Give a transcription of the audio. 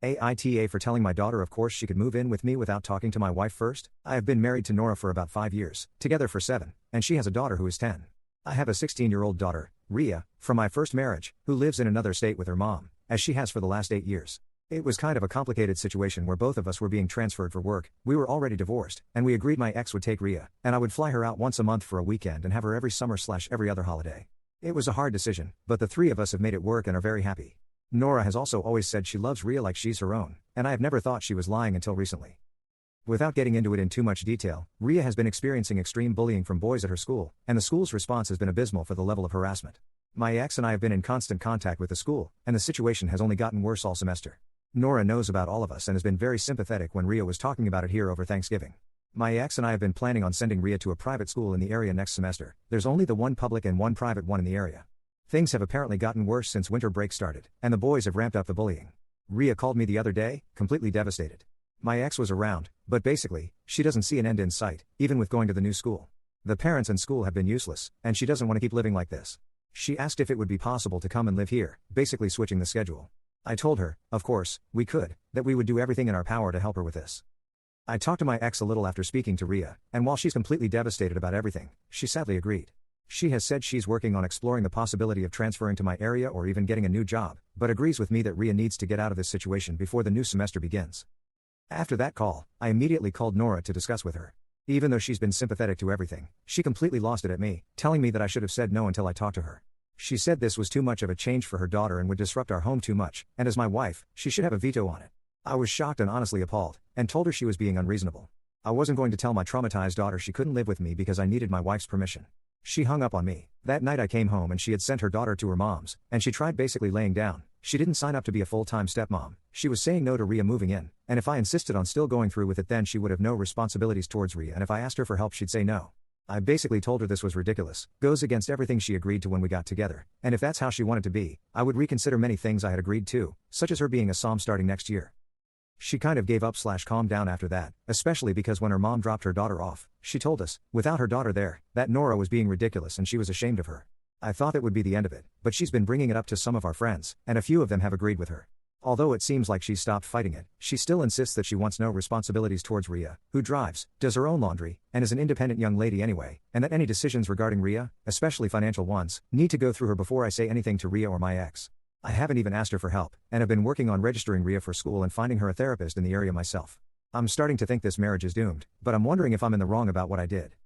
AITA for telling my daughter of course she could move in with me without talking to my wife first. I have been married to Nora for about 5 years, together for 7, and she has a daughter who is 10. I have a 16-year-old daughter, Ria, from my first marriage, who lives in another state with her mom, as she has for the last 8 years. It was kind of a complicated situation where both of us were being transferred for work, we were already divorced, and we agreed my ex would take Ria, and I would fly her out once a month for a weekend and have her every summer/every other holiday. It was a hard decision, but the three of us have made it work and are very happy. Nora has also always said she loves Ria like she's her own, and I have never thought she was lying until recently. Without getting into it in too much detail, Ria has been experiencing extreme bullying from boys at her school, and the school's response has been abysmal for the level of harassment. My ex and I have been in constant contact with the school, and the situation has only gotten worse all semester. Nora knows about all of us and has been very sympathetic when Ria was talking about it here over Thanksgiving. My ex and I have been planning on sending Ria to a private school in the area next semester. There's only the one public and one private one in the area. Things have apparently gotten worse since winter break started, and the boys have ramped up the bullying. Ria called me the other day, completely devastated. My ex was around, but basically, she doesn't see an end in sight, even with going to the new school. The parents and school have been useless, and she doesn't want to keep living like this. She asked if it would be possible to come and live here, basically switching the schedule. I told her, of course, we could, that we would do everything in our power to help her with this. I talked to my ex a little after speaking to Ria, and while she's completely devastated about everything, she sadly agreed. She has said she's working on exploring the possibility of transferring to my area or even getting a new job, but agrees with me that Ria needs to get out of this situation before the new semester begins. After that call, I immediately called Nora to discuss with her. Even though she's been sympathetic to everything, she completely lost it at me, telling me that I should have said no until I talked to her. She said this was too much of a change for her daughter and would disrupt our home too much, and as my wife, she should have a veto on it. I was shocked and honestly appalled, and told her she was being unreasonable. I wasn't going to tell my traumatized daughter she couldn't live with me because I needed my wife's permission. She hung up on me. That night I came home and she had sent her daughter to her mom's, and she tried basically laying down. She didn't sign up to be a full-time stepmom. She was saying no to Ria moving in, and if I insisted on still going through with it then she would have no responsibilities towards Ria, and if I asked her for help she'd say no. I basically told her this was ridiculous, goes against everything she agreed to when we got together, and if that's how she wanted to be, I would reconsider many things I had agreed to, such as her being a SOM starting next year. She kind of gave up/calmed down after that, especially because when her mom dropped her daughter off, she told us, without her daughter there, that Nora was being ridiculous and she was ashamed of her. I thought that would be the end of it, but she's been bringing it up to some of our friends, and a few of them have agreed with her. Although it seems like she's stopped fighting it, she still insists that she wants no responsibilities towards Ria, who drives, does her own laundry, and is an independent young lady anyway, and that any decisions regarding Ria, especially financial ones, need to go through her before I say anything to Ria or my ex. I haven't even asked her for help, and have been working on registering Ria for school and finding her a therapist in the area myself. I'm starting to think this marriage is doomed, but I'm wondering if I'm in the wrong about what I did.